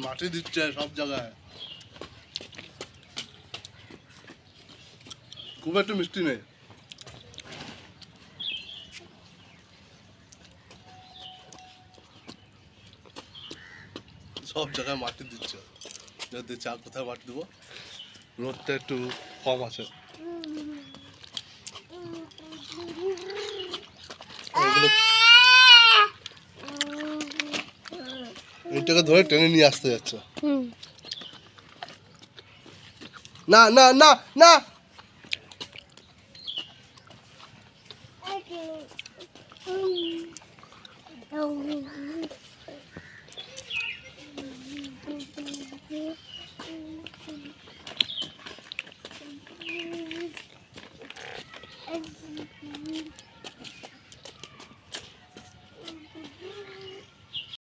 মাটি দিচ্ছে সব জায়গায়, খুব একটা মিষ্টি নেই। সব জায়গায় মাটি দিচ্ছে, যদি চা কোথায় মাটি দেবো, রোদটা একটু কম আছে। এইটাকে ধরে টেনে নিয়ে আসতে যাচ্ছে। না না না না।